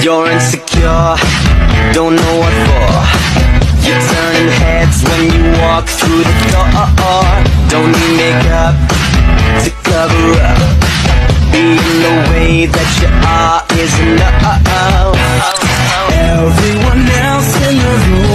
You're insecure, don't know what for. You're turning heads when you walk through the door. Don't need makeup to cover up. Being the way that you are is enough. Everyone else in the room